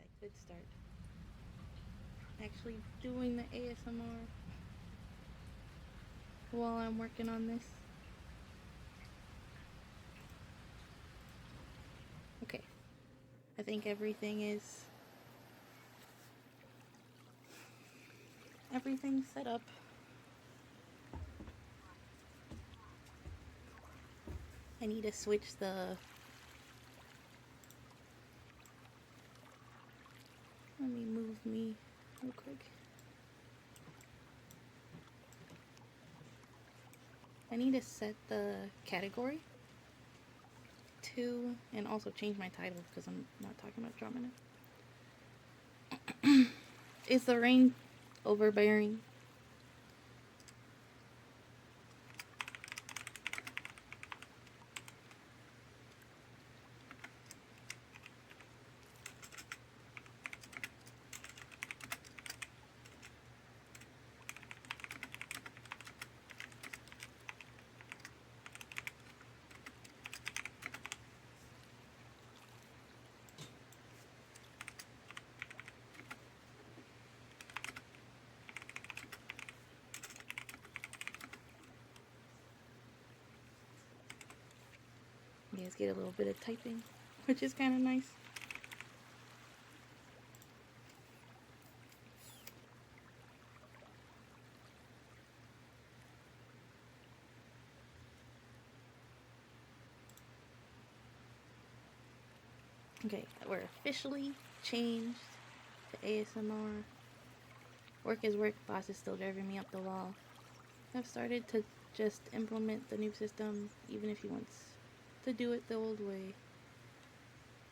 I could start actually doing the ASMR while I'm working on this. Okay, I think everything's set up. I need to switch the, let me move me real quick. I need to set the category to, and also change my title because I'm not talking about drama now. Is the rain overbearing? You guys get a little bit of typing, which is kind of nice. Okay, we're officially changed to ASMR. Work is work, boss is still driving me up the wall. I've started to just implement the new system, even if he wants to do it the old way.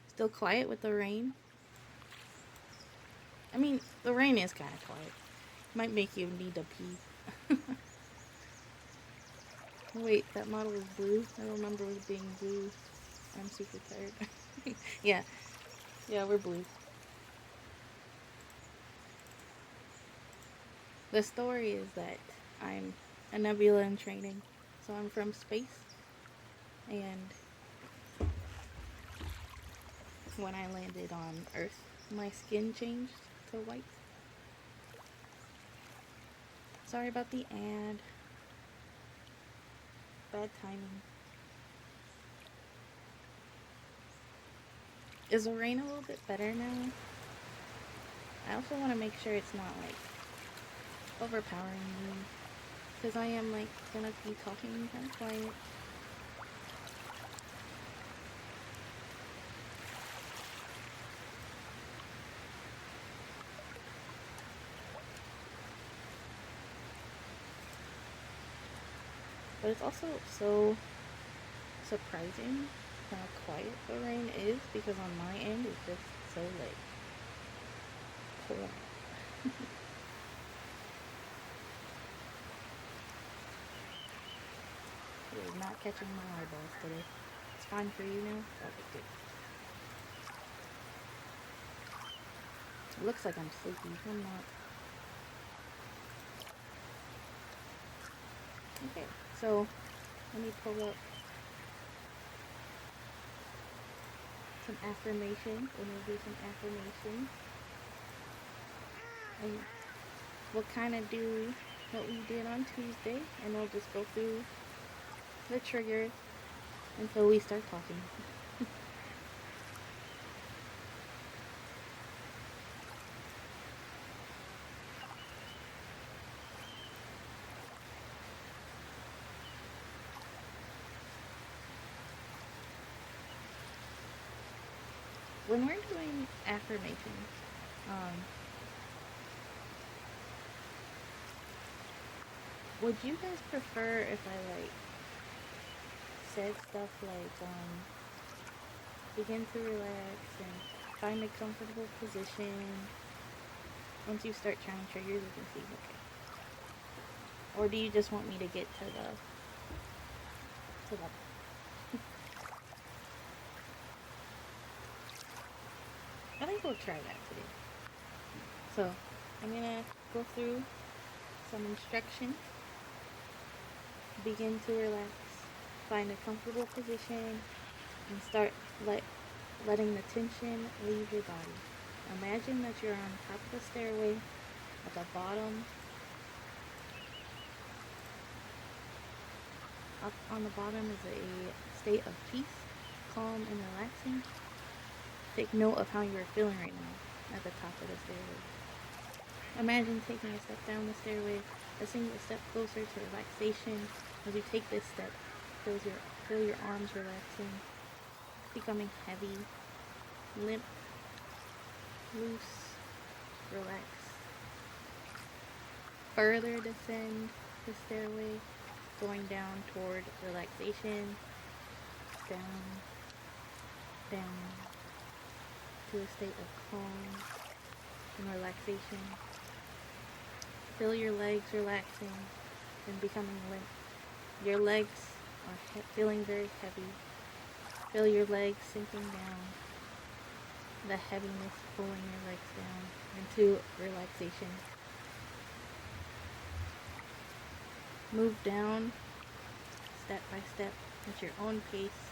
Still quiet with the rain. I mean, the rain is kind of quiet. Might make you need to pee. Wait, that model is blue? I don't remember it being blue. I'm super tired. Yeah, we're blue. The story is that I'm a nebula in training. So I'm from space. And when I landed on Earth, my skin changed to white. Sorry about the ad. Bad timing. Is the rain a little bit better now? I also want to make sure it's not like overpowering me, because I am like gonna be talking kind of quiet. But it's also so surprising how quiet the rain is, because on my end it's just so like pouring. It is not catching my eyeballs today. It's fine for you now? Okay, good. It looks like I'm sleepy. I'm not. Okay, so let me pull up some affirmations, and we'll do some affirmations. And we'll kind of do what we did on Tuesday, and we'll just go through the triggers until we start talking. When we're doing affirmations, would you guys prefer if I like said stuff like begin to relax and find a comfortable position? Once you start trying triggers, you can see, okay. Or do you just want me to get to the I think we'll try that today. So I'm gonna go through some instructions. Begin to relax, find a comfortable position, and start letting the tension leave your body. Imagine that you're on top of the stairway. At the bottom, up on the bottom is a state of peace, calm and relaxing. Take note of how you're feeling right now at the top of the stairway. Imagine taking a step down the stairway, a single step closer to relaxation. As you take this step, feel your arms relaxing, becoming heavy, limp, loose, relaxed. Further descend the stairway, going down toward relaxation, down, down, to a state of calm and relaxation. Feel your legs relaxing and becoming limp. Your legs are feeling very heavy. Feel your legs sinking down. The heaviness pulling your legs down into relaxation. Move down step by step at your own pace,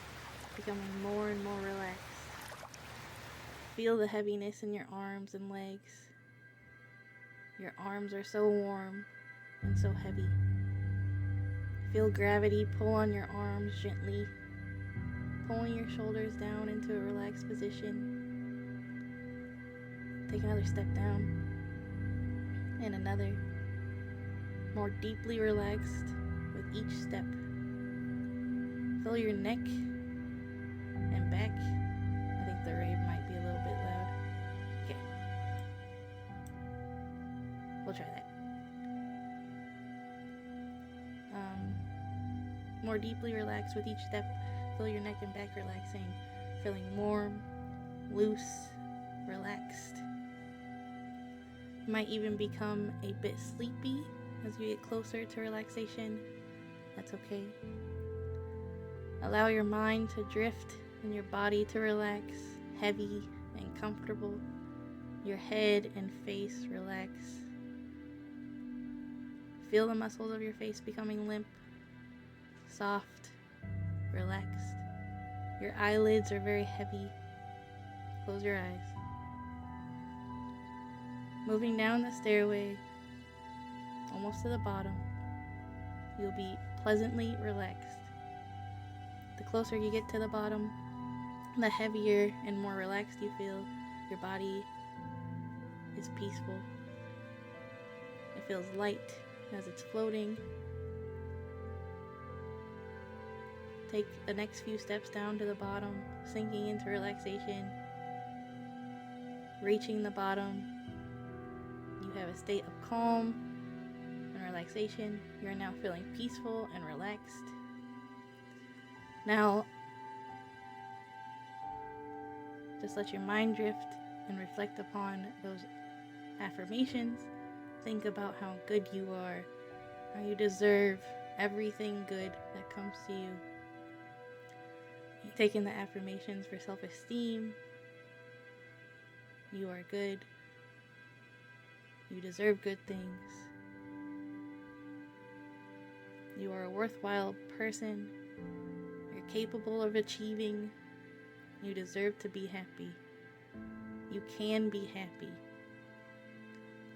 becoming more and more relaxed. Feel the heaviness in your arms and legs. Your arms are so warm and so heavy. Feel gravity pull on your arms gently, pulling your shoulders down into a relaxed position. Take another step down, and another, more deeply relaxed with each step. Feel your neck and back. I think the rave might be a little bit loud. Okay. We'll try that. More deeply relaxed with each step. Feel your neck and back relaxing, feeling warm, loose, relaxed. You might even become a bit sleepy as you get closer to relaxation. That's okay. Allow your mind to drift and your body to relax, heavy and comfortable. Your head and face relax. Feel the muscles of your face becoming limp, soft, relaxed. Your eyelids are very heavy. Close your eyes. Moving down the stairway, almost to the bottom, you'll be pleasantly relaxed. The closer you get to the bottom, the heavier and more relaxed you feel. Your body is peaceful. It feels light as it's floating. Take the next few steps down to the bottom, sinking into relaxation. Reaching the bottom, you have a state of calm and relaxation. You're now feeling peaceful and relaxed. Now, just let your mind drift and reflect upon those affirmations. Think about how good you are, how you deserve everything good that comes to you. You're taking the affirmations for self-esteem. You are good. You deserve good things. You are a worthwhile person. You're capable of achieving. You deserve to be happy. You can be happy.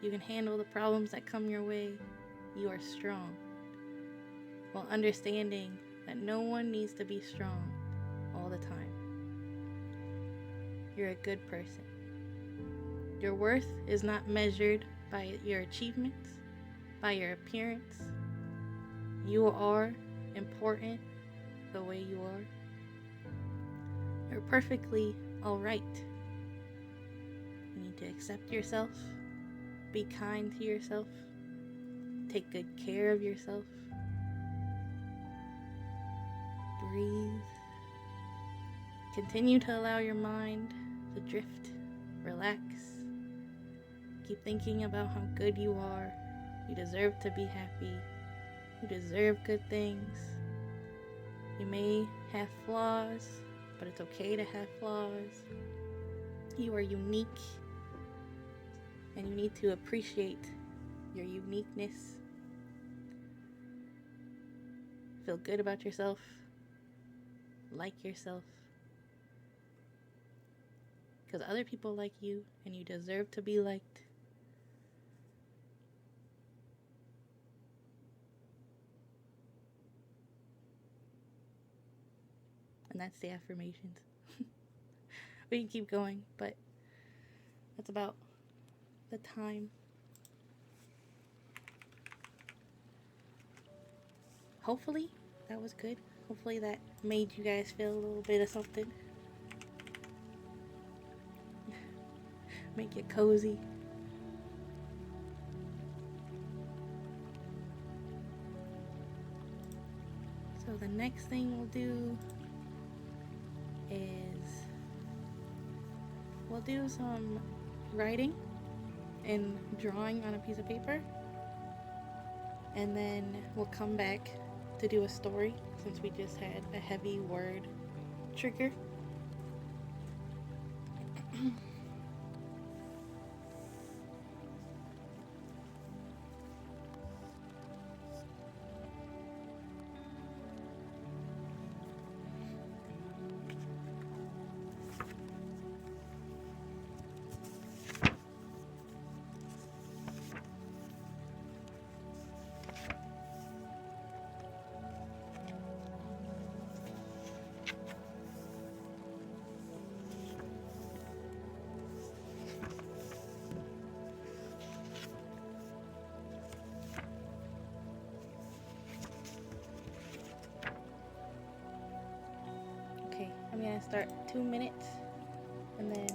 You can handle the problems that come your way. You are strong. While understanding that no one needs to be strong all the time. You're a good person. Your worth is not measured by your achievements, by your appearance. You are important the way you are. You're perfectly alright. You need to accept yourself, be kind to yourself, take good care of yourself. Breathe. Continue to allow your mind to drift, relax. Keep thinking about how good you are. You deserve to be happy. You deserve good things. You may have flaws, but it's okay to have flaws. You are unique, and you need to appreciate your uniqueness. Feel good about yourself. Like yourself. because other people like you and you deserve to be liked. And that's the affirmations. We can keep going, but that's about the time. Hopefully that was good. Hopefully that made you guys feel a little bit of something. Make it cozy. So the next thing we'll do is we'll do some writing and drawing on a piece of paper, and then we'll come back to do a story since we just had a heavy word trigger. Okay, I'm gonna start 2 minutes, and then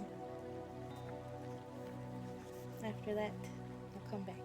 after that, I'll come back.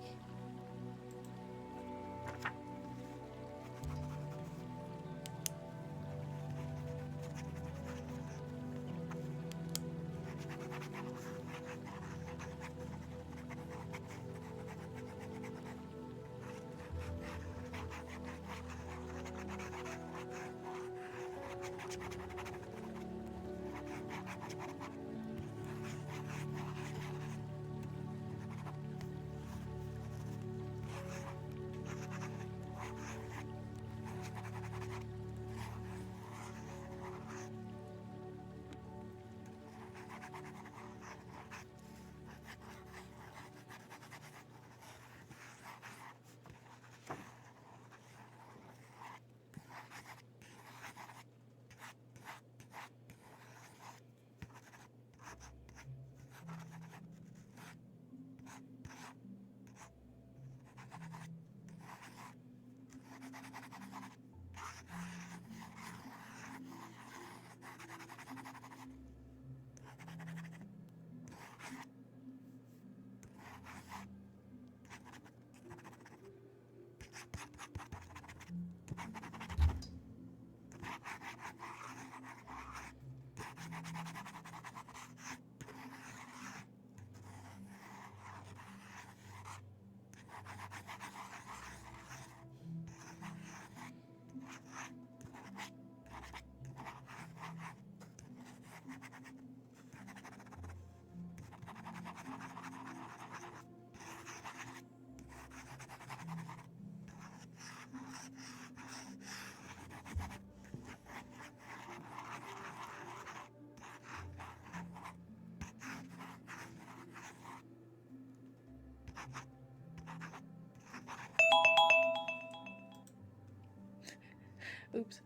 Oops.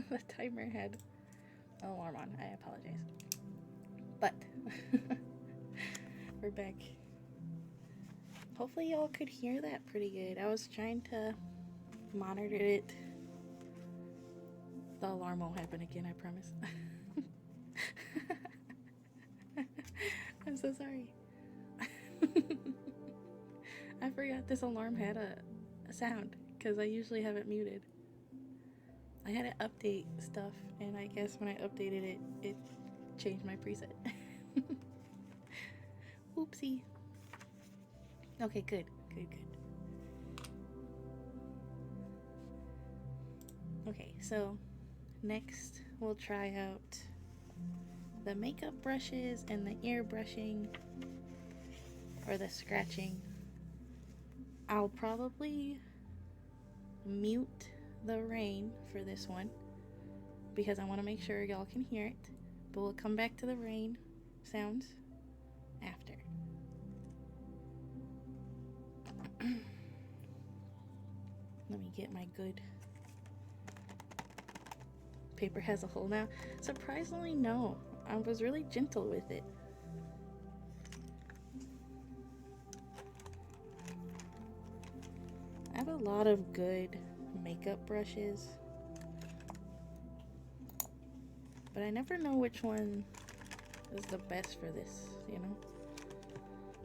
The timer had an alarm on. I apologize. But we're back. Hopefully y'all could hear that pretty good. I was trying to monitor it. The alarm won't happen again, I promise. I'm so sorry. I forgot this alarm had a sound because I usually have it muted. I had to update stuff, and I guess when I updated it, it changed my preset. Oopsie. Okay, good. Okay, so next we'll try out the makeup brushes and the ear brushing, or the scratching. I'll probably mute the rain for this one because I want to make sure y'all can hear it, but we'll come back to the rain sounds after. Let me get my good paper. Has a hole now. Surprisingly, no. I was really gentle with it. I have a lot of good makeup brushes, but I never know which one is the best for this, you know?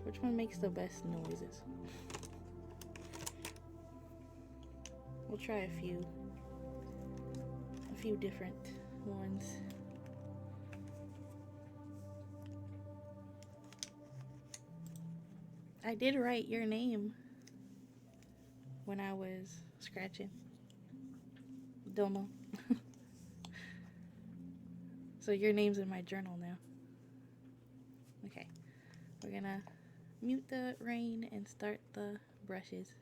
Which one makes the best noises? We'll try a few different ones. I did write your name when I was scratching. Domo. So your name's in my journal now. Okay. We're gonna mute the rain and start the brushes.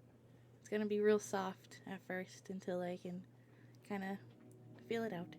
It's gonna be real soft at first until I can kind of feel it out.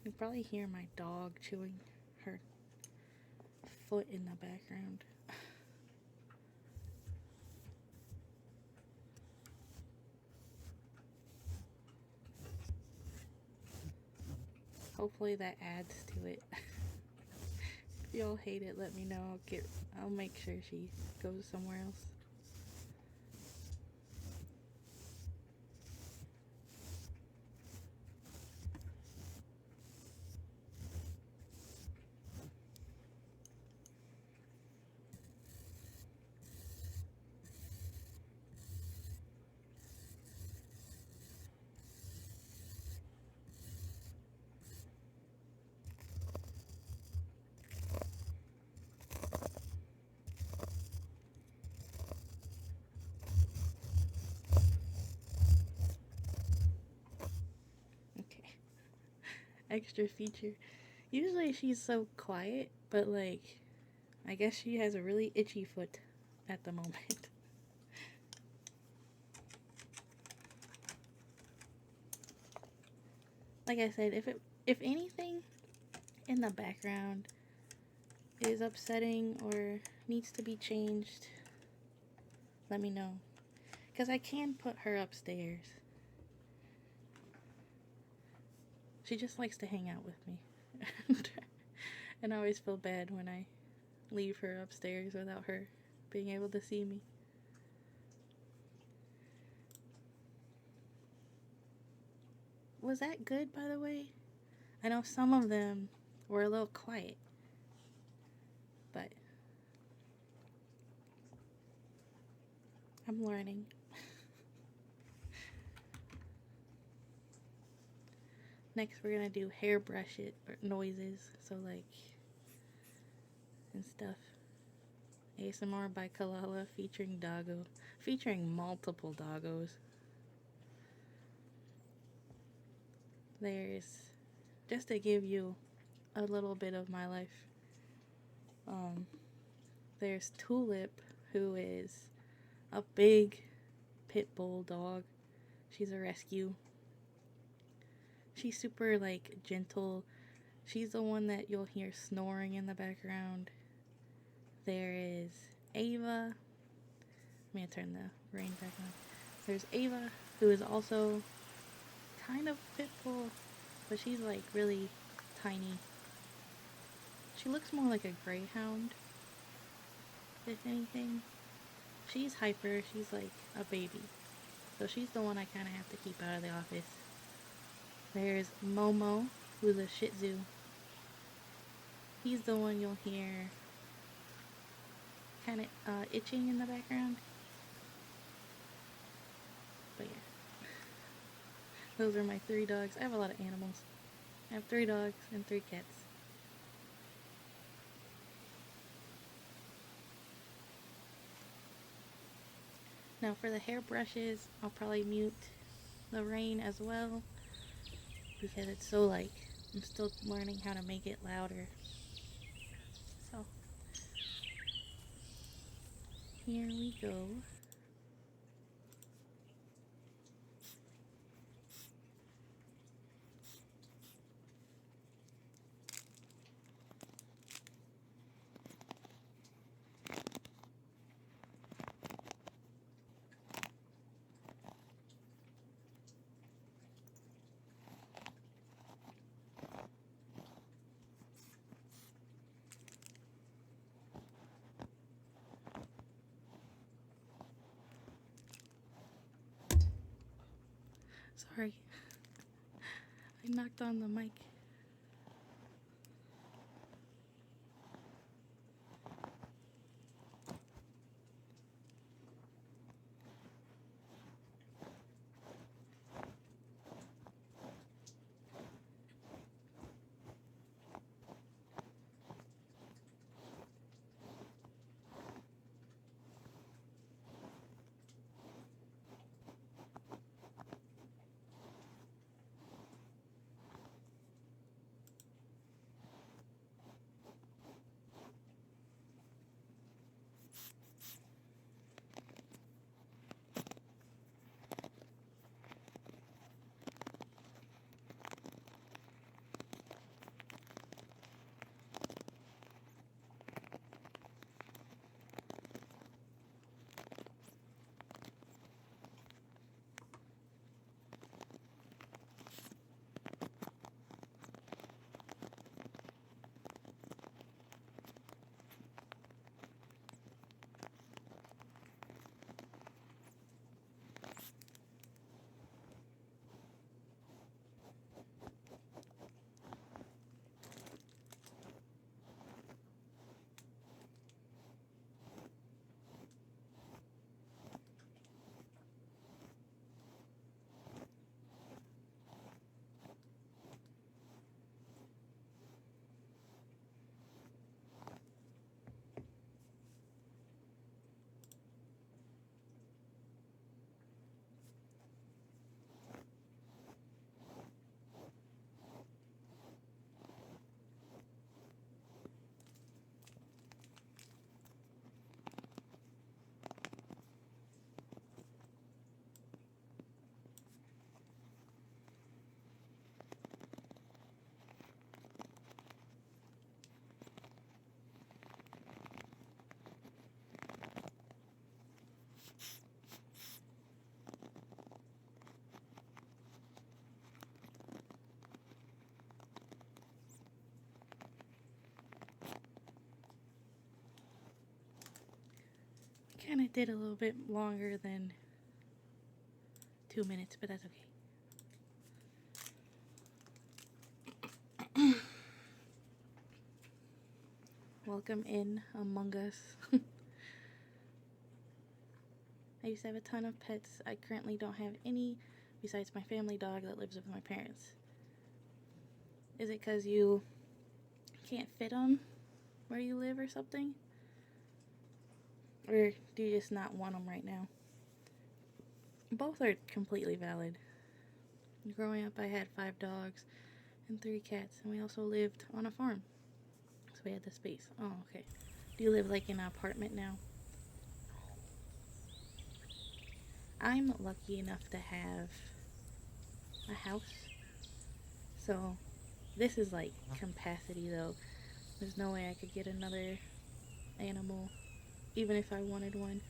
You can probably hear my dog chewing her foot in the background. Hopefully that adds to it. If y'all hate it, let me know. I'll make sure she goes somewhere else. Extra feature. Usually she's so quiet, but like, I guess she has a really itchy foot at the moment. Like I said, if anything in the background is upsetting or needs to be changed, let me know. Because I can put her upstairs. She just likes to hang out with me. And I always feel bad when I leave her upstairs without her being able to see me. Was that good, by the way? I know some of them were a little quiet, but I'm learning. Next, we're gonna do hairbrush noises, so like, and stuff. ASMR by Kalala featuring Doggo, featuring multiple doggos. There's, just to give you a little bit of my life, there's Tulip, who is a big pit bull dog. She's a rescue. She's super, like, gentle. She's the one that you'll hear snoring in the background. There is Ava. I'm gonna turn the rain back on. There's Ava, who is also kind of pit bull, but she's like really tiny. She looks more like a greyhound, if anything. She's hyper, she's like a baby. So she's the one I kind of have to keep out of the office. There's Momo, who's a Shih Tzu. He's the one you'll hear kind of itching in the background. But yeah, those are my 3 dogs. I have a lot of animals. I have 3 dogs and 3 cats. Now for the hairbrushes, I'll probably mute the rain as well, because it's so like, I'm still learning how to make it louder. So, here we go. Sorry, I knocked on the mic. Kind of did a little bit longer than 2 minutes, but that's okay. Welcome in among us. I used to have a ton of pets. I currently don't have any besides my family dog that lives with my parents. Is it because you can't fit them where you live or something? Or do you just not want them right now? Both are completely valid. Growing up, I had 5 dogs and 3 cats, and we also lived on a farm. So we had the space. Oh, okay. Do you live like in an apartment now? I'm lucky enough to have a house. So this is like capacity though. There's no way I could get another animal, even if I wanted one,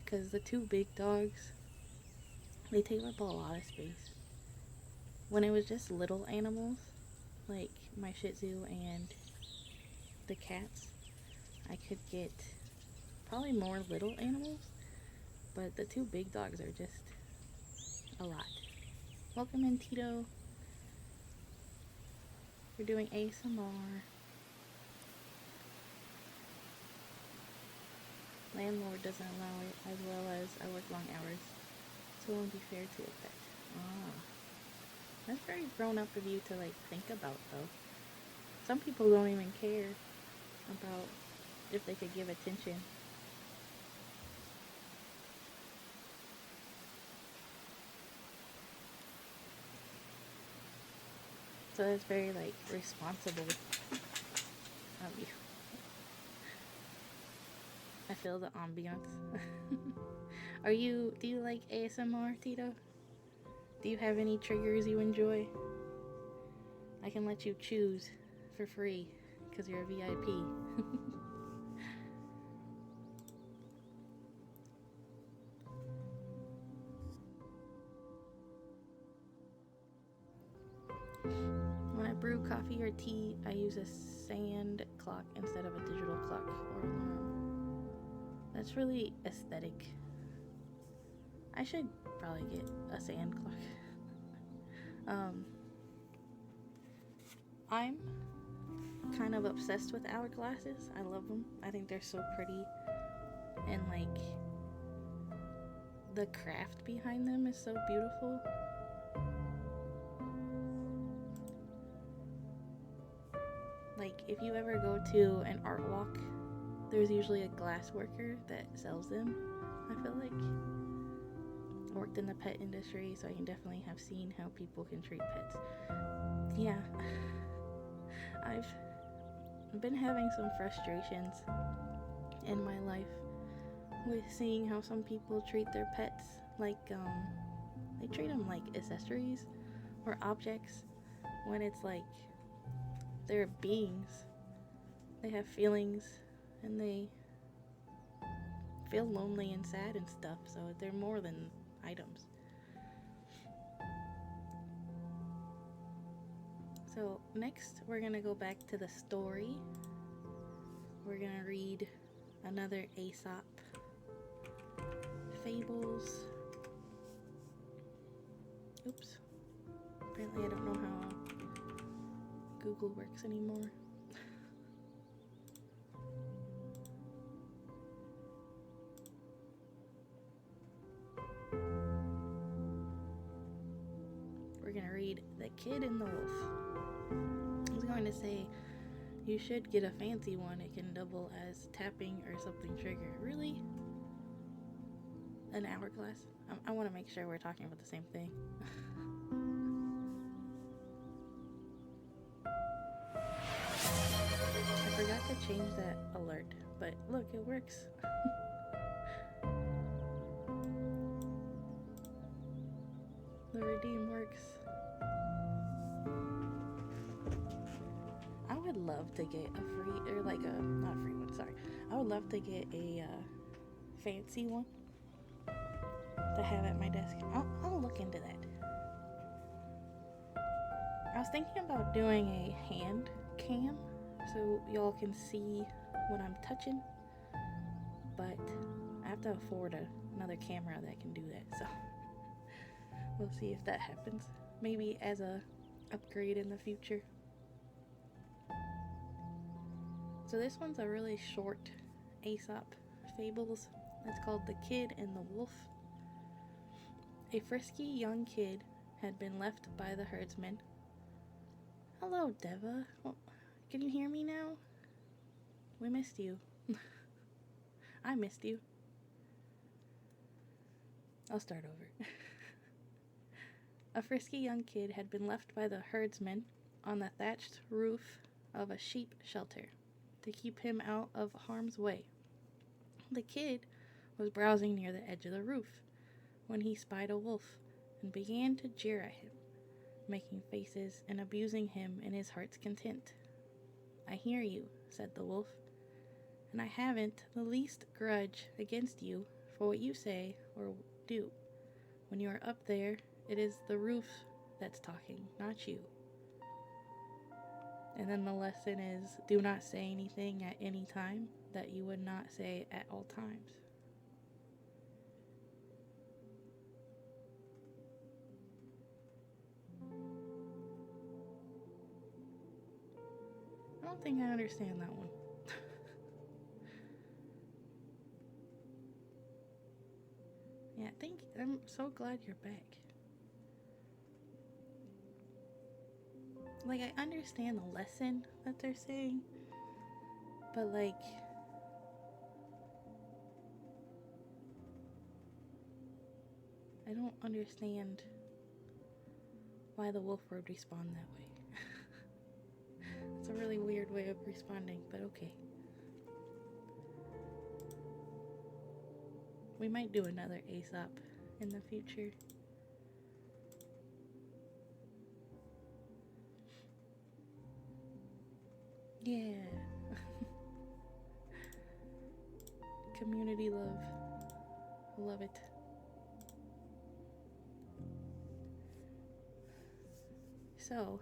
because the 2 big dogs, they take up a lot of space. when it was just little animals, like my Shih Tzu and the cats, I could get probably more little animals, but the two big dogs are just a lot. Welcome in, Tito. We're doing ASMR. Landlord doesn't allow it, as well as I work long hours, so it won't be fair to a pet. Ah, that's very grown up of you to like think about, though. Some people don't even care about if they could give attention. So that's very like responsible of you. I feel the ambiance. Do you like ASMR, Tito? Do you have any triggers you enjoy? I can let you choose for free because you're a VIP. When I brew coffee or tea, I use a sand clock instead of a digital clock or alarm. That's really aesthetic. I should probably get a sand clock. I'm kind of obsessed with hourglasses. I love them. I think they're so pretty. And like the craft behind them is so beautiful. Like if you ever go to an art walk, there's usually a glass worker that sells them. I feel like I worked in the pet industry, so I can definitely have seen how people can treat pets. Yeah. I've been having some frustrations in my life with seeing how some people treat their pets like they treat them like accessories or objects when it's like they're beings. They have feelings and they feel lonely and sad and stuff, so they're more than items. So next we're gonna go back to the story. We're gonna read another Aesop fables. Oops. Apparently I don't know how Google works anymore. We're gonna read The Kid and the Wolf. I was going to say you should get a fancy one. It can double as tapping or something trigger. Really? An hourglass? I want to make sure we're talking about the same thing. I forgot to change that alert, but look, it works. The redeem works. I would love to get a free, or like a, not a free one, sorry. I would love to get a fancy one to have at my desk. I'll look into that. I was thinking about doing a hand cam so y'all can see what I'm touching, but I have to afford another camera that can do that, so we'll see if that happens. Maybe as a upgrade in the future. So this one's a really short Aesop fables. It's called The Kid and the Wolf. A frisky young kid had been left by the herdsman. Hello, Deva. Well, can you hear me now? We missed you. I missed you. I'll start over. A frisky young kid had been left by the herdsman on the thatched roof of a sheep shelter to keep him out of harm's way. The kid was browsing near the edge of the roof when he spied a wolf and began to jeer at him, making faces and abusing him in his heart's content. I hear you, said the wolf, and I haven't the least grudge against you for what you say or do. When you are up there, it is the roof that's talking, not you. And then the lesson is do not say anything at any time that you would not say at all times. I don't think I understand that one. Yeah, I'm so glad you're back. Like, I understand the lesson that they're saying, but like, I don't understand why the wolf would respond that way. It's a really weird way of responding, but okay. We might do another Aesop in the future. Yeah. Community love. Love it. So,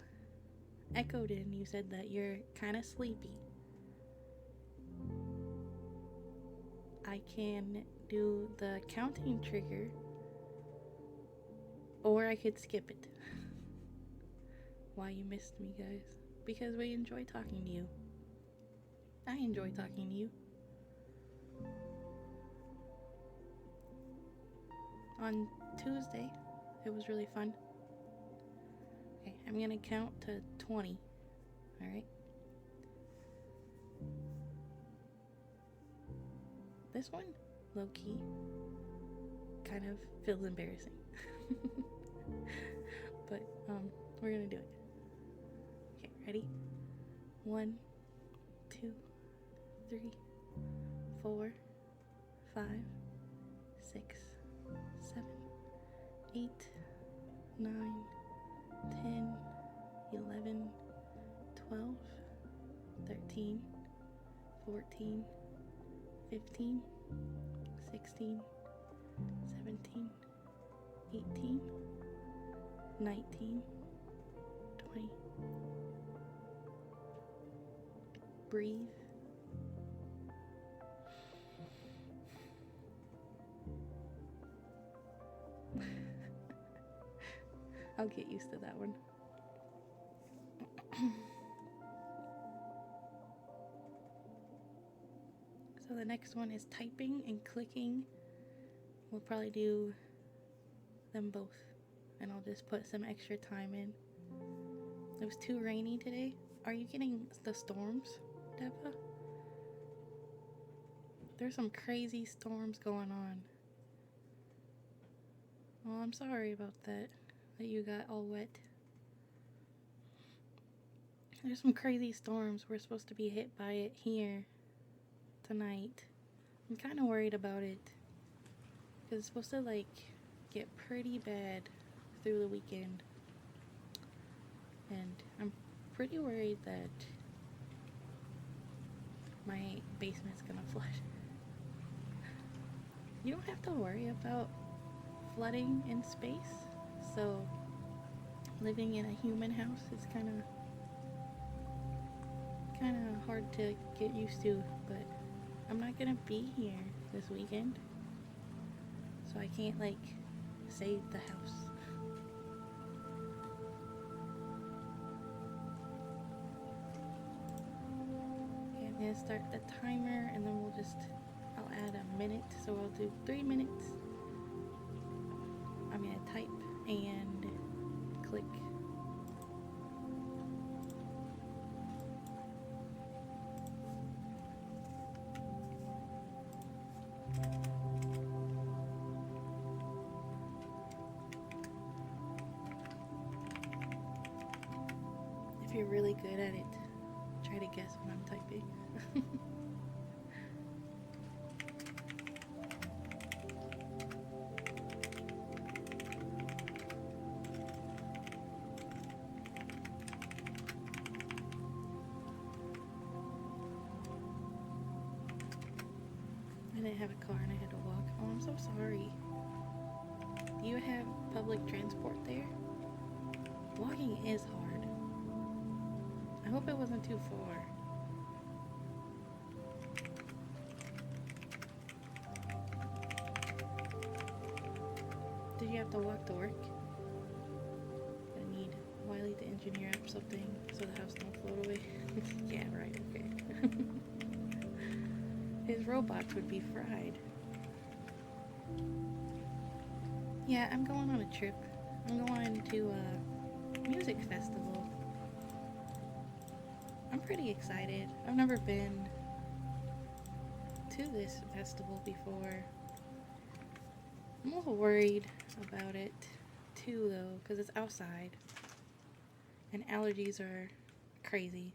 echoed in, you said that you're kind of sleepy. I can do the counting trigger, or I could skip it. Why you missed me, guys? Because we enjoy talking to you. I enjoy talking to you. On Tuesday, it was really fun. Okay, I'm gonna count to 20. Alright? This one, low key, kind of feels embarrassing. But, we're gonna do it. Okay, ready? 1, 2, 3, 4, 5, 6, 7, 8, 9, 10, 11, 12, 13, 14, 15, 16, 17, 18, 19, 20. Breathe. I'll get used to that one. So the next one is typing and clicking. We'll probably do them both, and I'll just put some extra time in. It was too rainy today. Are you getting the storms, Deva? There's some crazy storms going on. Oh, I'm sorry about that you got all wet. There's some crazy storms. We're supposed to be hit by it here tonight. I'm kind of worried about it, because it's supposed to like get pretty bad through the weekend, and I'm pretty worried that my basement's gonna flood. You don't have to worry about flooding in space, so living in a human house is kind of hard to get used to. But I'm not gonna be here this weekend, so I can't like save the house. Okay, I'm gonna start the timer, and then I'll add a minute, so I'll do 3 minutes. I'm gonna type and click. If you're really good at it, try to guess when I'm typing. I didn't have a car and I had to walk. Oh, I'm so sorry. Do you have public transport there? Walking is hard. I hope it wasn't too far. Did you have to walk to work? I need Wiley to engineer up something so the house don't float away. Yeah, right, okay. His robots would be fried. Yeah, I'm going on a trip. I'm going to a music festival. I'm pretty excited. I've never been to this festival before. I'm a little worried about it too, though, because it's outside and allergies are crazy.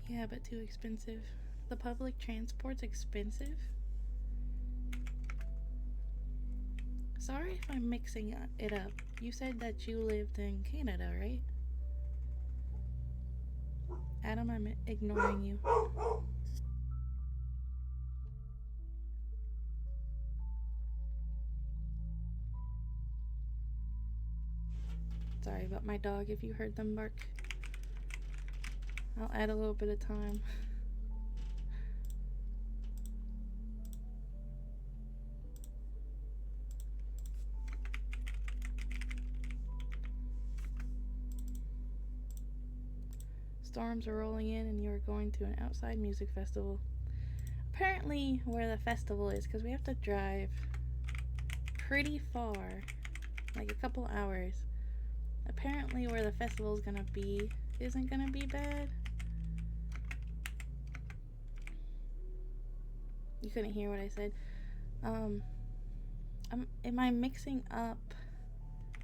Yeah, but too expensive. The public transport's expensive. Sorry if I'm mixing it up. You said that you lived in Canada, right? Adam, I'm ignoring you. Sorry about my dog if you heard them bark. I'll add a little bit of time. Storms are rolling in and you are going to an outside music festival. Apparently where the festival is, because we have to drive pretty far, like a couple hours. Apparently where the festival is gonna be isn't gonna be bad. You couldn't hear what I said. Am I mixing up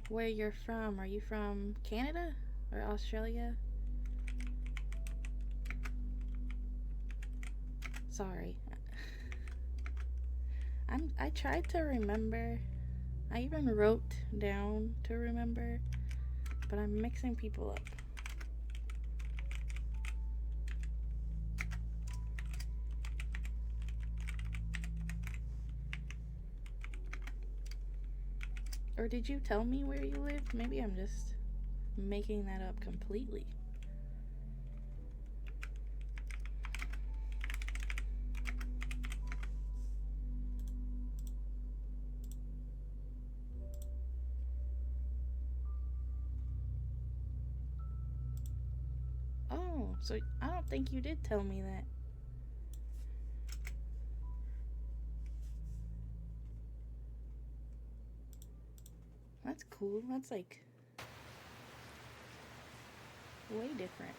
where you're from? Are you from Canada or Australia? Sorry. I tried to remember. I even wrote down to remember, but I'm mixing people up. Or did you tell me where you lived? Maybe I'm just making that up completely. Oh, so I don't think you did tell me that. That's cool. That's like way different.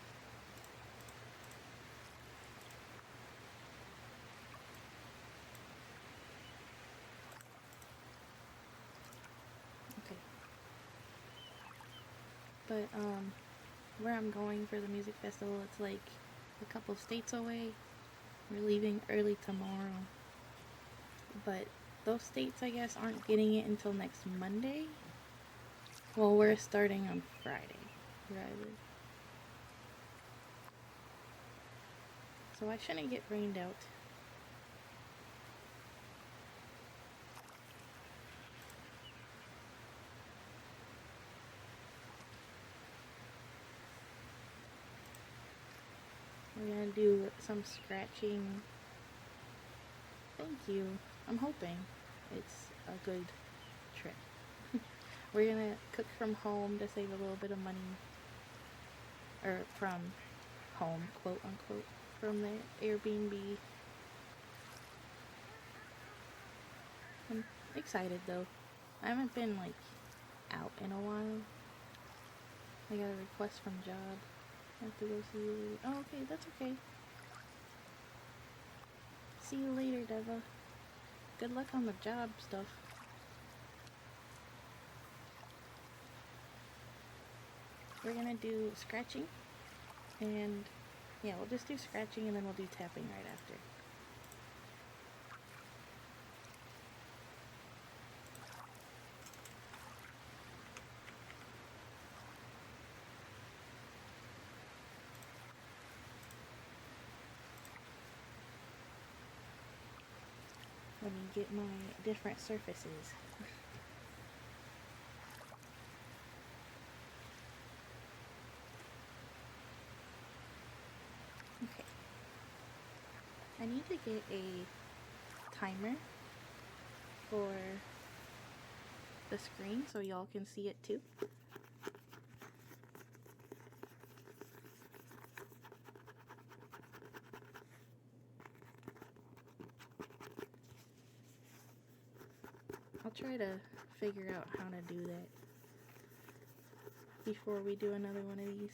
Okay. But where I'm going for the music festival, it's like a couple states away. We're leaving early tomorrow. But those states, I guess, aren't getting it until next Monday. Well, we're starting on Friday, where I live. So I shouldn't get rained out. We're gonna do some scratching. Thank you. I'm hoping it's a good trip. We're gonna cook from home to save a little bit of money. Or from home, quote unquote. From the Airbnb. I'm excited though. I haven't been like out in a while. I got a request from job. I have to go see you later. Oh, okay, that's okay. See you later, Deva. Good luck on the job stuff. We're gonna do scratching. And yeah, we'll just do scratching and then we'll do tapping right after. Let me get my different surfaces. Okay. I need to get a timer for the screen so y'all can see it too. I'll try to figure out how to do that before we do another one of these.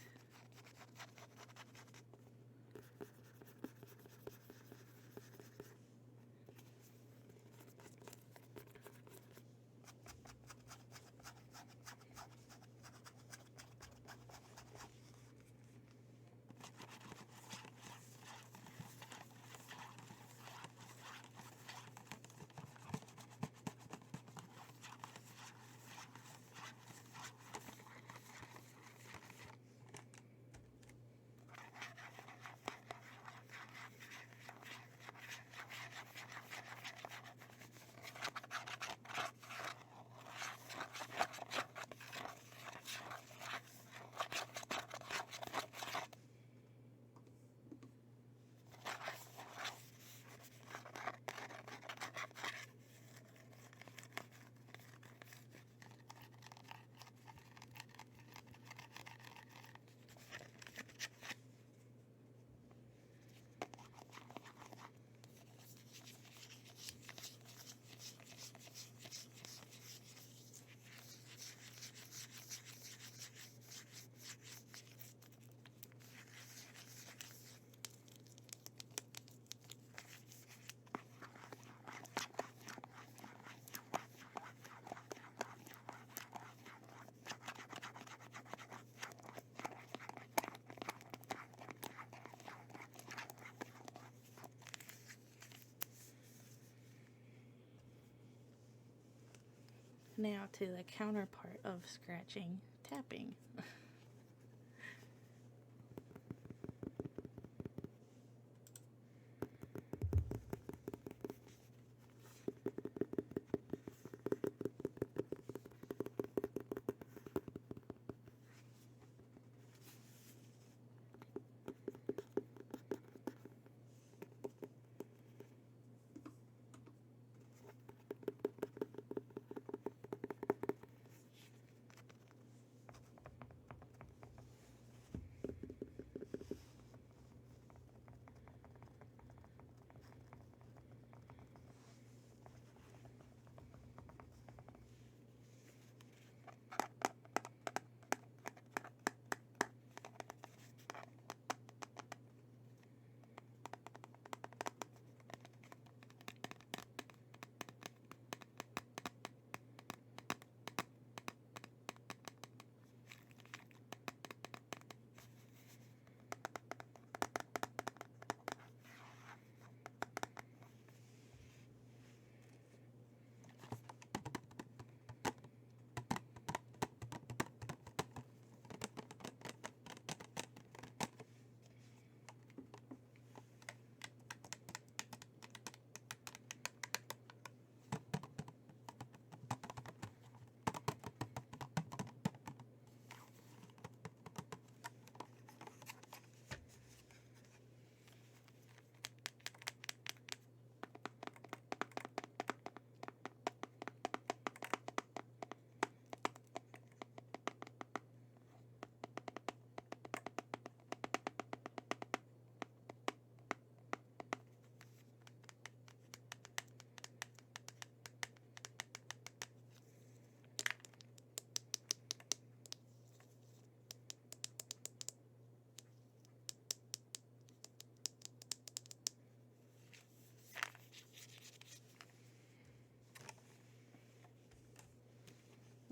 Now to the counterpart of scratching, tapping.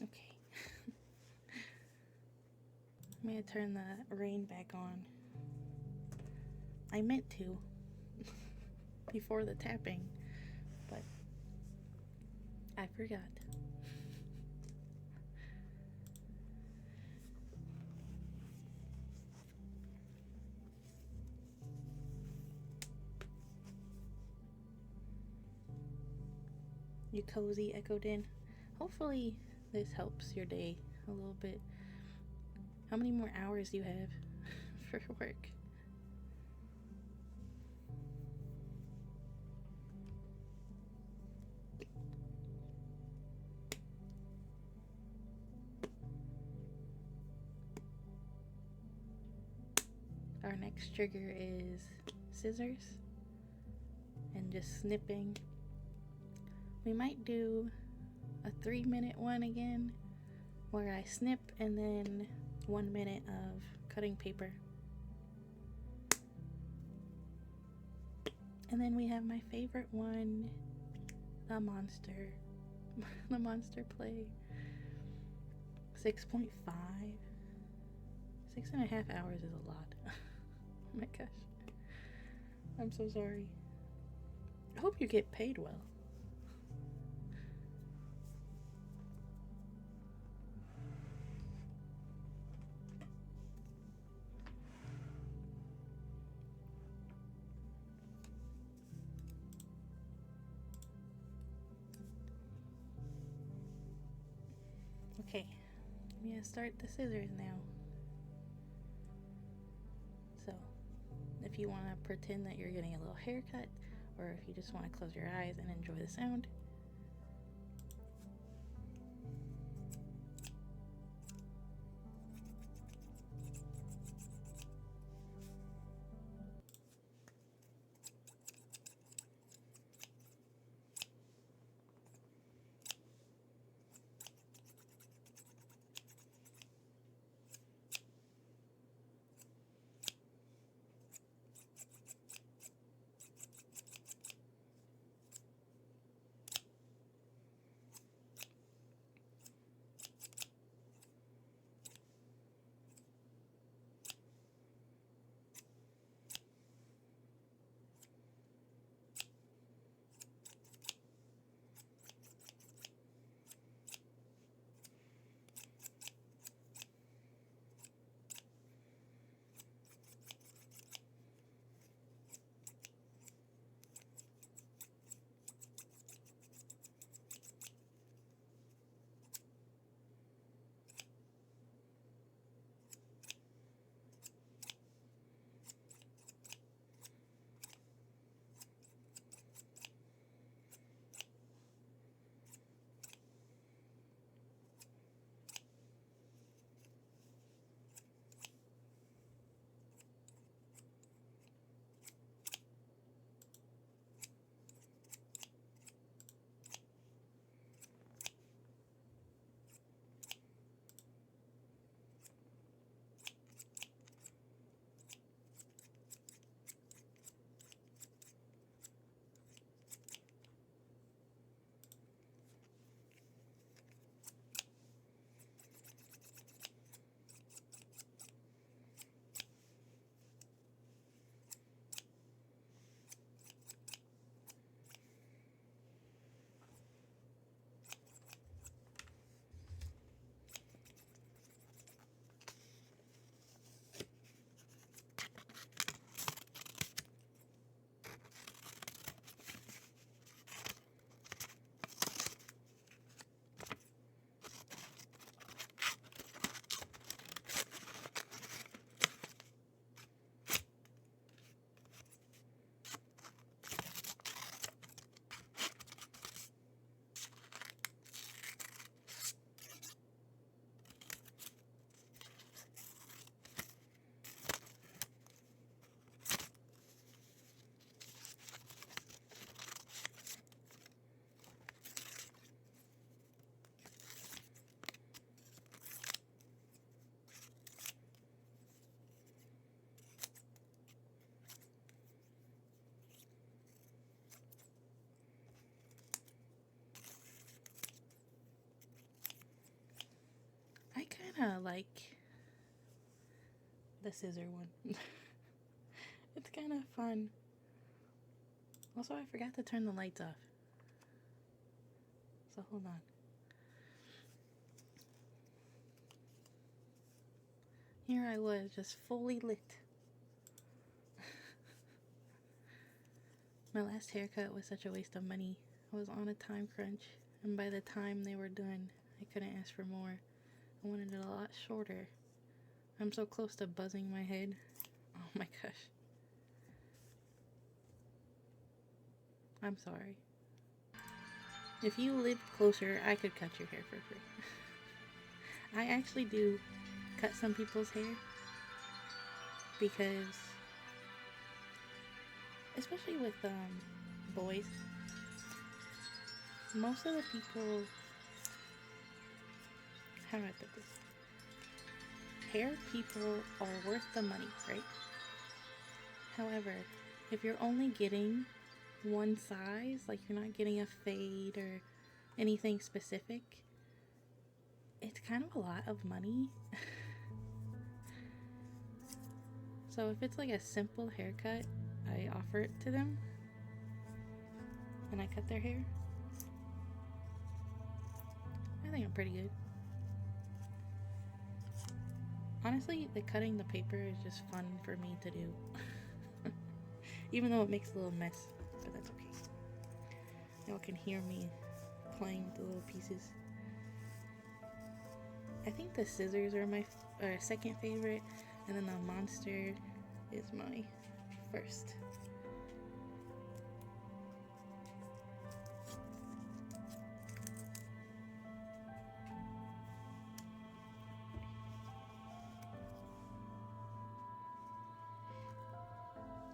Okay. I'm gonna turn the rain back on. I meant to before the tapping, but I forgot. you cozy echoed in. Hopefully this helps your day a little bit. How many more hours do you have for work? Our next trigger is scissors and just snipping. We might do a 3-minute one again where I snip and then 1 minute of cutting paper. And then we have my favorite one, the monster play. 6.5. 6.5 hours is a lot. Oh my gosh. I'm so sorry. I hope you get paid well. Okay, I'm gonna start the scissors now. So, if you want to pretend that you're getting a little haircut, or if you just want to close your eyes and enjoy the sound, I kind of like the scissor one. It's kind of fun. Also, I forgot to turn the lights off. So hold on. Here I was, just fully lit. My last haircut was such a waste of money. I was on a time crunch, and by the time they were done, I couldn't ask for more. I wanted it a lot shorter. I'm so close to buzzing my head. Oh my gosh. I'm sorry. If you lived closer, I could cut your hair for free. I actually do cut some people's hair because, especially with boys, most of the people, how do I put this? Hair people are worth the money, right? However, if you're only getting one size, like you're not getting a fade or anything specific, it's kind of a lot of money. So if it's like a simple haircut, I offer it to them and I cut their hair. I think I'm pretty good. Honestly, the cutting the paper is just fun for me to do. Even though it makes a little mess, but that's okay. Y'all can hear me playing with the little pieces. I think the scissors are my second favorite, and then the monster is my first.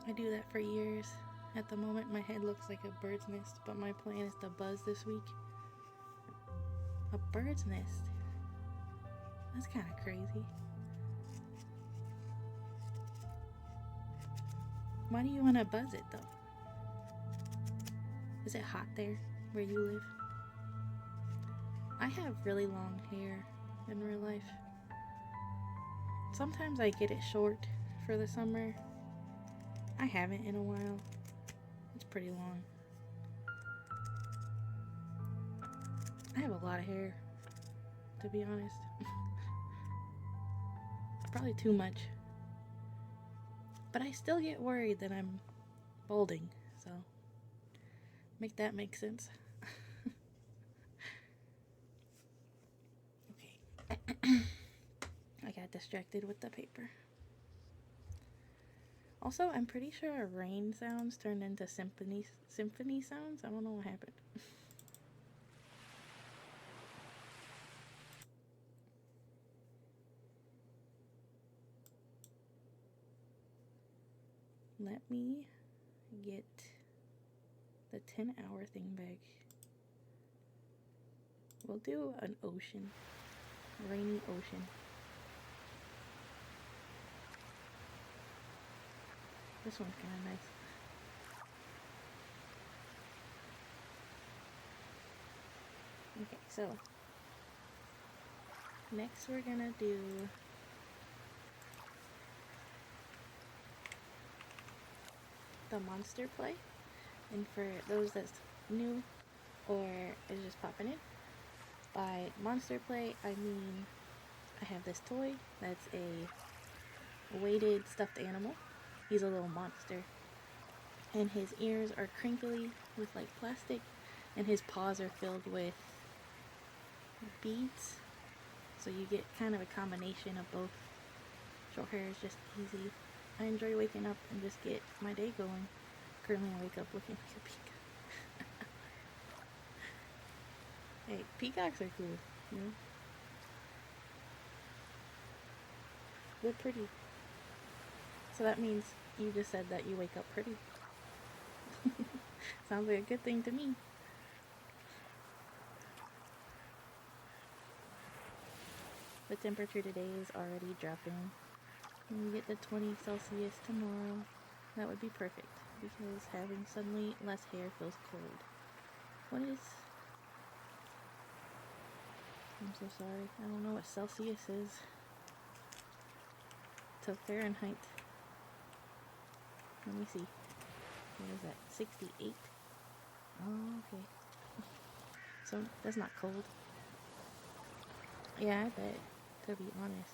I do that for years. At the moment, my head looks like a bird's nest, but my plan is to buzz this week. A bird's nest? That's kind of crazy. Why do you want to buzz it, though? Is it hot there where you live? I have really long hair in real life. Sometimes I get it short for the summer. I haven't in a while. It's pretty long. I have a lot of hair, to be honest. Probably too much. But I still get worried that I'm balding, so make that make sense. Okay. I got distracted with the paper. Also, I'm pretty sure our rain sounds turned into symphony sounds. I don't know what happened. Let me get the 10-hour thing back. We'll do an ocean. Rainy ocean. This one's kind of nice. Okay, so next we're gonna do the monster play. And for those that's new or is just popping in, by monster play I mean I have this toy that's a weighted stuffed animal. He's a little monster, and his ears are crinkly with like plastic, and his paws are filled with beads, so you get kind of a combination of both. Short hair is just easy. I enjoy waking up and just get my day going. Currently I wake up looking like a peacock. Hey, peacocks are cool, you know? They're pretty. So that means you just said that you wake up pretty. Sounds like a good thing to me. The temperature today is already dropping. When we get to 20 Celsius tomorrow, that would be perfect, because having suddenly less hair feels cold. What is... I'm so sorry. I don't know what Celsius is. To Fahrenheit. Let me see. What is that? 68? Oh, okay. So, that's not cold. Yeah, I bet. To be honest.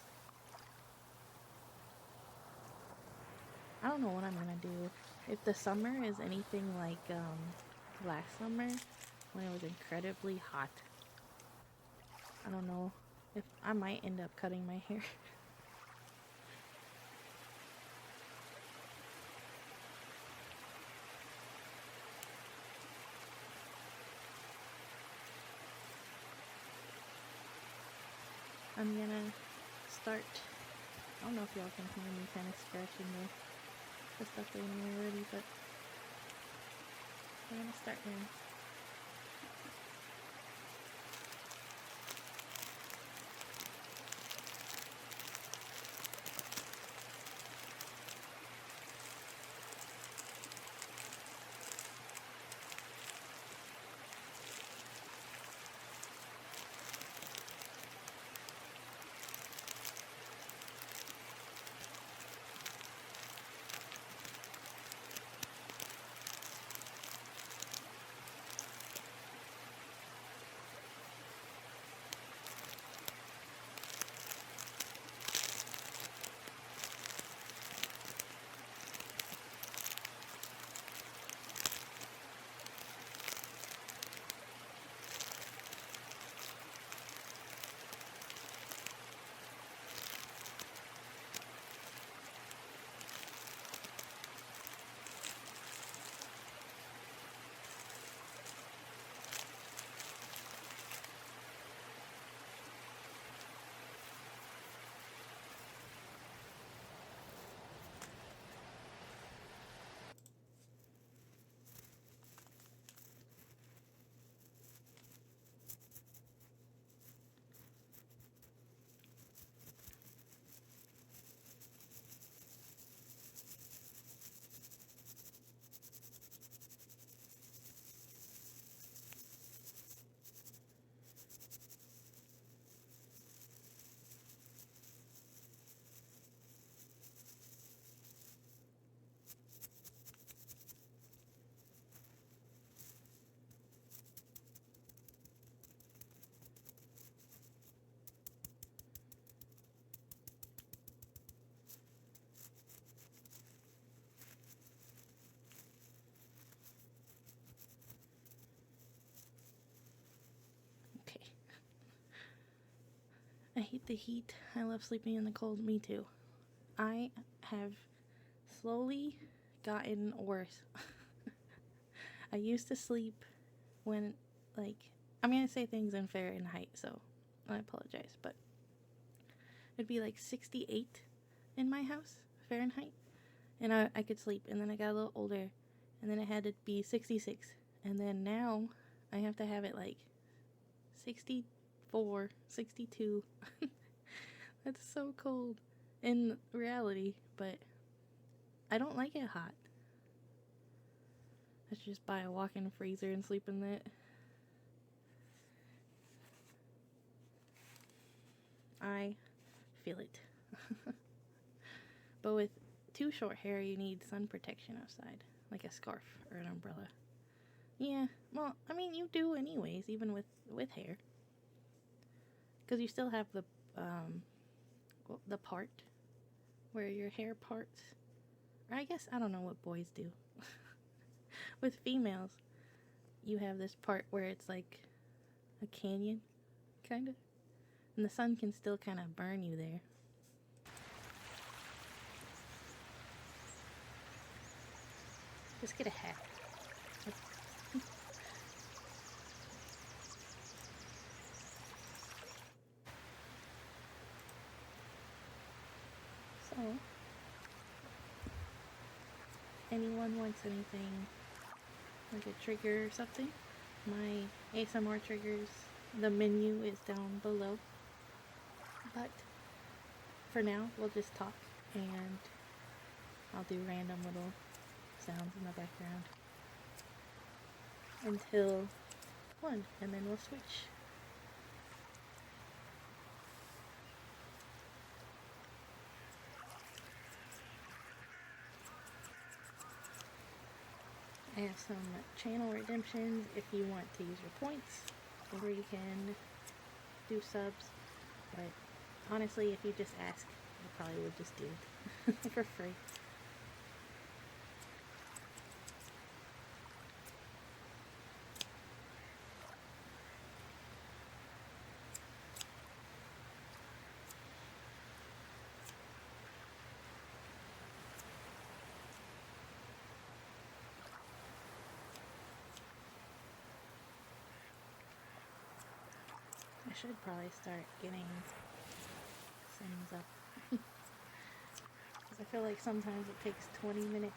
I don't know what I'm gonna do. If the summer is anything like last summer, when it was incredibly hot. I don't know if I might end up cutting my hair. I'm gonna start. I don't know if y'all can hear me kind of scratching the stuff in here already, but I'm gonna start now. Okay. I hate the heat. I love sleeping in the cold. Me too. I have slowly gotten worse. I used to sleep when, like, I'm gonna say things in Fahrenheit, so I apologize, but it'd be like 68 in my house, Fahrenheit, and I could sleep. And then I got a little older, and then it had to be 66, and then now I have to have it like 64, 62. That's so cold in reality, but I don't like it hot. I should just buy a walk-in freezer and sleep in that. I feel it. But with too short hair, you need sun protection outside, like a scarf or an umbrella. Yeah, well, I mean, you do anyways, even with hair, because you still have the part where your hair parts. Or I guess I don't know what boys do. With females, you have this part where it's like a canyon, kind of, and the sun can still kind of burn you there. Just get a hat. So, anyone wants anything, like a trigger or something? My ASMR triggers, the menu is down below. But for now, we'll just talk, and I'll do random little sounds in the background until 1, and then we'll switch. I have some channel redemptions if you want to use your points, or you can do subs, but honestly, if you just ask, I probably would just do it for free. I should probably start getting Sims up. Because I feel like sometimes it takes 20 minutes.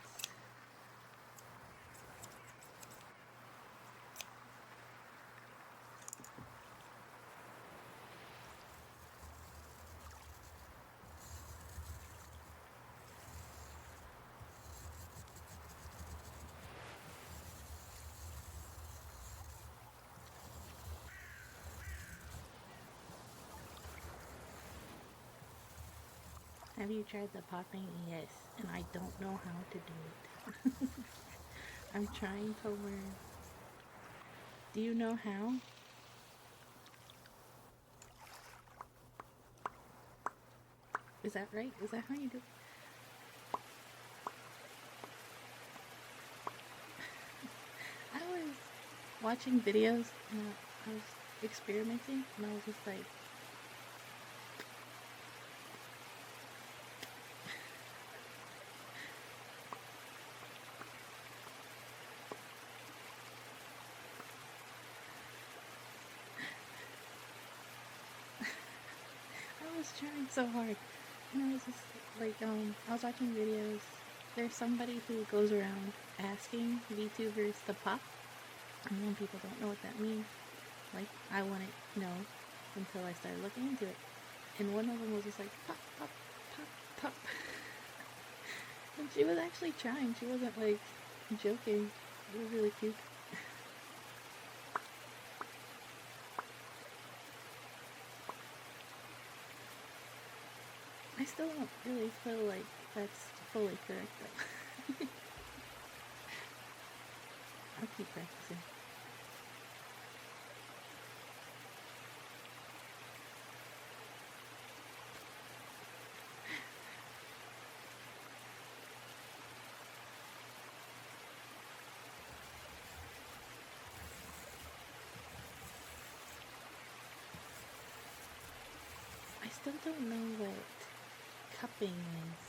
Have you tried the popping? Yes, and I don't know how to do it. I'm trying to learn. Do you know how? Is that right? Is that how you do it? I was watching videos and I was experimenting and I was just like, I was trying so hard. And I was just like, I was watching videos. There's somebody who goes around asking VTubers to pop. And when people don't know what that means, like, I wouldn't know until I started looking into it. And one of them was just like, pop, pop, pop, pop. And she was actually trying. She wasn't like joking. It was really cute. I still don't really feel like that's fully correct though. I'll keep practicing. I still don't know what cupping is.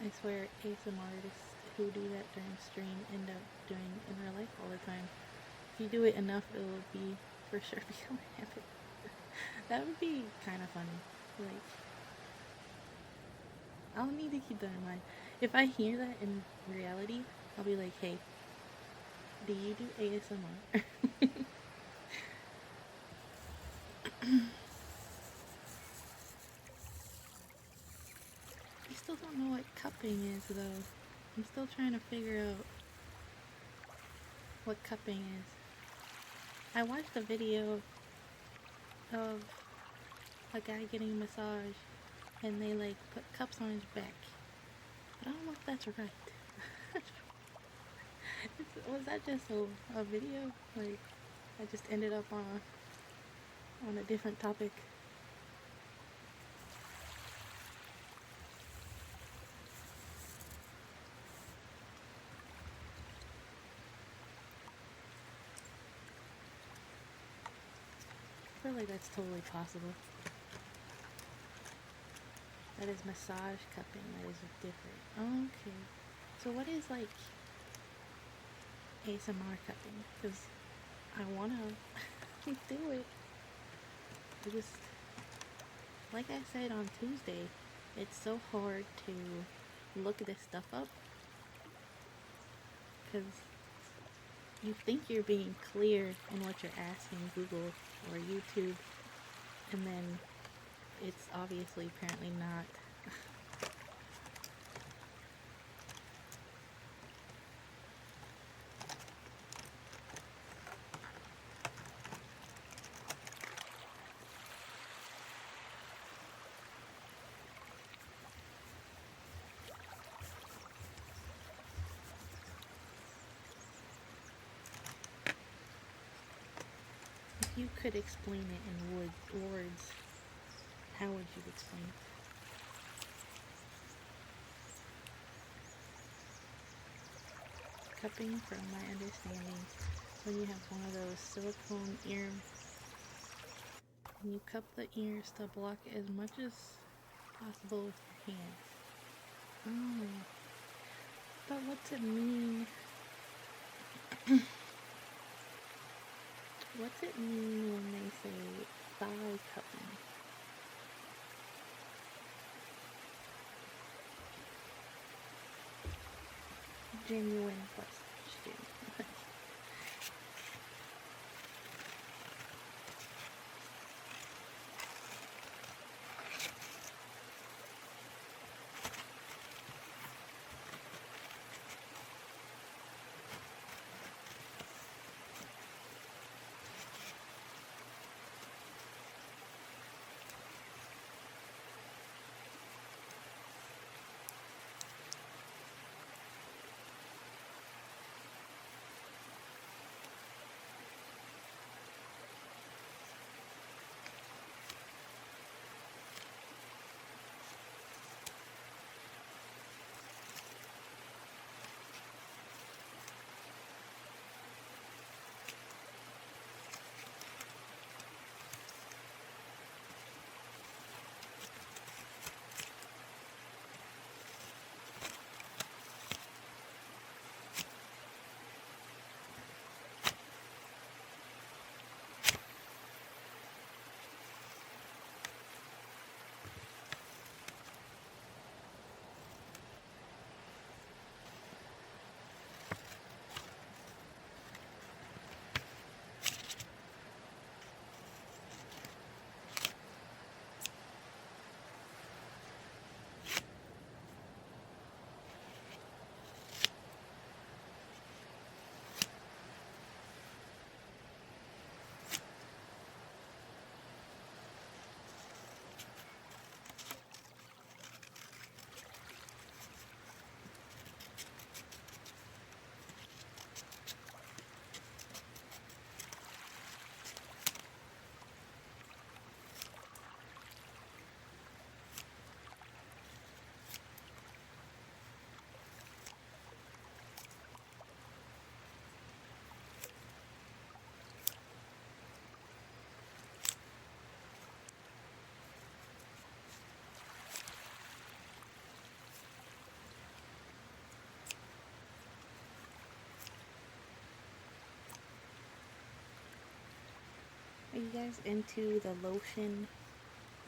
I swear ASMR artists who do that during stream end up doing in real life all the time. If you do it enough, it will be for sure become a habit. That would be kind of funny. Like, I'll need to keep that in mind. If I hear that in reality, I'll be like, hey, do you do ASMR? I still don't know what cupping is though. I'm still trying to figure out what cupping is. I watched a video of a guy getting a massage and they like put cups on his back. But I don't know if that's right. Was that just a video? Like, I just ended up on a different topic. I feel like that's totally possible. That is massage cupping. That is different. Okay. So what is like ASMR cupping? Because I want to do it. I just, like I said on Tuesday, it's so hard to look this stuff up. Because you think you're being clear in what you're asking Google or YouTube, and then it's obviously apparently not. If you could explain it in words, how would you explain it? Cupping, from my understanding, when you have one of those silicone ear and you cup the ears to block as much as possible with your hands. Oh, but what's it mean? What's it mean when they say thigh cupping? Genuine question. Are you guys into the lotion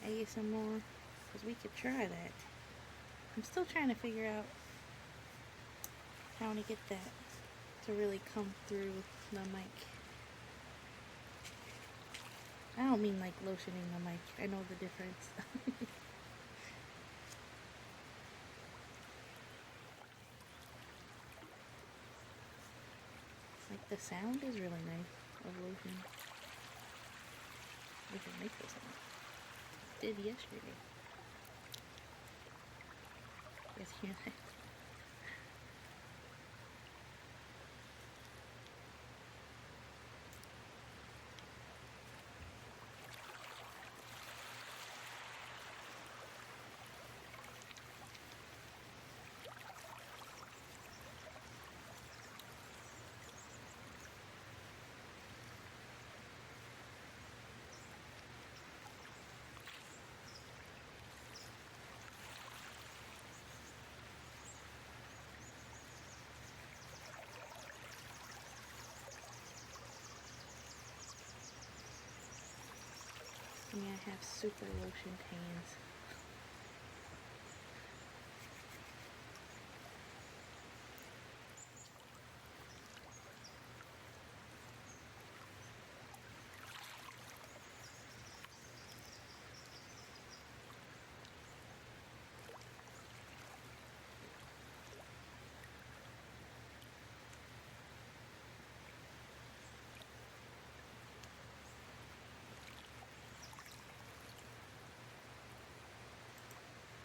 ASMR? Because we could try that. I'm still trying to figure out how to get that to really come through the mic. I don't mean like lotioning the mic. I know the difference. Like the sound is really nice of lotion. We can make this one. Did yesterday. Yes, hear that? Yeah, I have super lotion hands.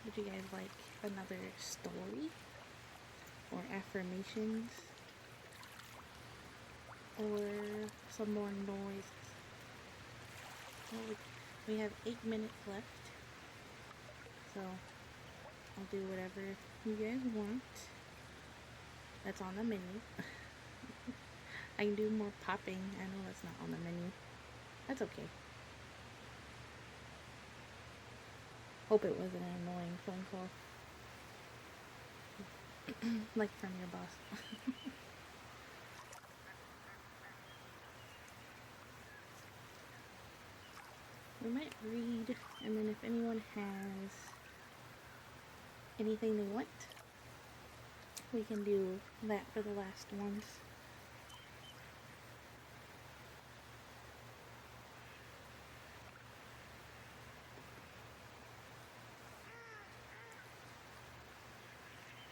Would you guys like another story? Or affirmations? Or some more noise? Well, we have 8 minutes left. So I'll do whatever you guys want. That's on the menu. I can do more popping. I know that's not on the menu. That's okay. Hope it wasn't an annoying phone call. Like from your boss. we might read, and then if anyone has anything they want, we can do that for the last ones.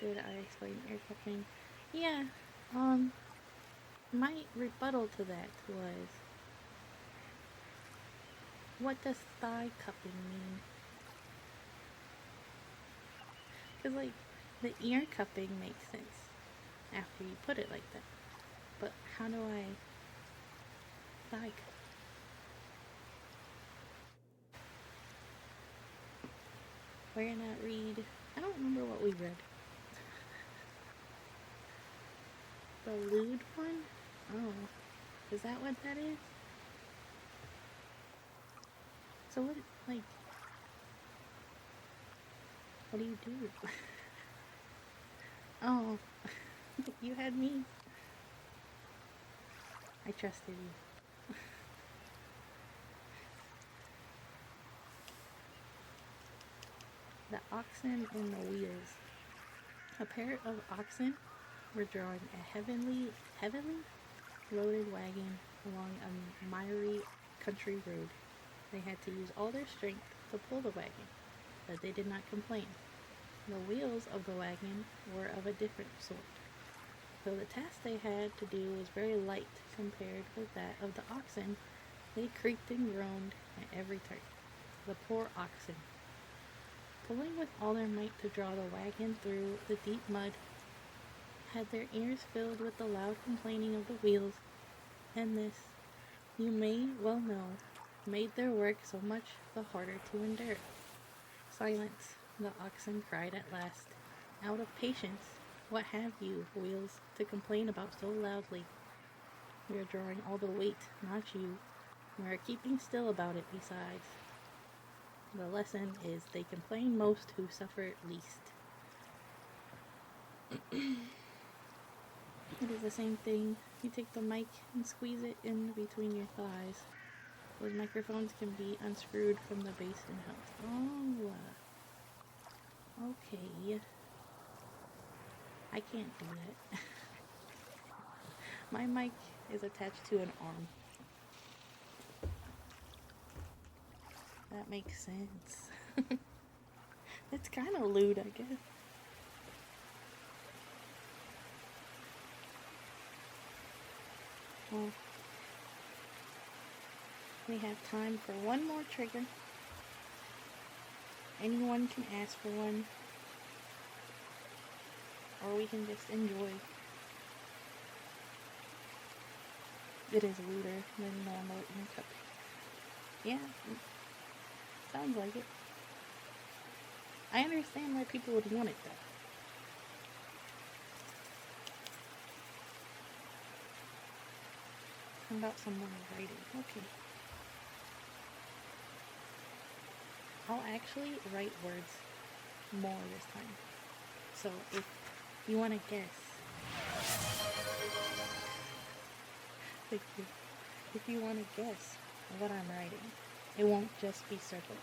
Did I explain ear cupping? Yeah. My rebuttal to that was, what does thigh cupping mean? Because, like, the ear cupping makes sense after you put it like that. But how do I thigh cup? We're gonna read, I don't remember what we read. The lewd one? Oh. Is that what that is? So what, like, what do you do? Oh. You had me. I trusted you. The oxen and the wheels. A pair of oxen were drawing a heavily loaded wagon along a miry country road. They had to use all their strength to pull the wagon, but they did not complain. The wheels of the wagon were of a different sort, though the task they had to do was very light compared with that of the oxen. They creaked and groaned at every turn. The poor oxen, pulling with all their might to draw the wagon through the deep mud, had their ears filled with the loud complaining of the wheels, and this, you may well know, made their work so much the harder to endure. Silence, the oxen cried at last, out of patience. What have you, wheels, to complain about so loudly? We are drawing all the weight, not you. We are keeping still about it besides. The lesson is they complain most who suffer least. It is the same thing. You take the mic and squeeze it in between your thighs. Those microphones can be unscrewed from the base and held. Oh, okay. I can't do that. My mic is attached to an arm. That makes sense. It's kind of lewd, I guess. Well, we have time for one more trigger. Anyone can ask for one, or we can just enjoy. It is lewder than normal ear cupping. Yeah, sounds like it. I understand why people would want it though. How about someone writing? Okay. I'll actually write words more this time. So if you want to guess, thank you. If you want to guess what I'm writing, it won't just be circles.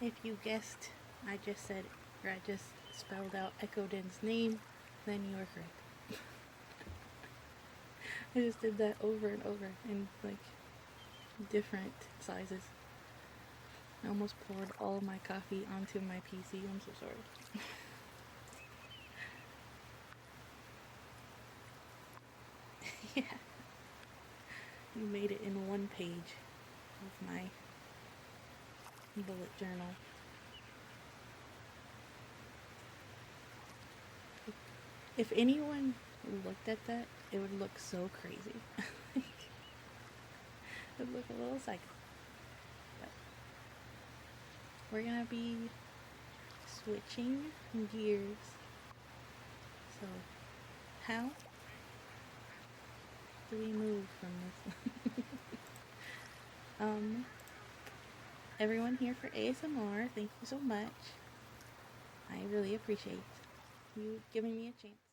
If you guessed, I just said, or I just spelled out Echo Den's name, then you are correct. I just did that over and over in like different sizes. I almost poured all my coffee onto my PC. I'm so sorry. Yeah. You made it in one page of my bullet journal. If anyone looked at that, it would look so crazy. It would look a little psycho. But we're gonna be switching gears. So, how do we move from this? Everyone here for ASMR, thank you so much. I really appreciate you giving me a chance.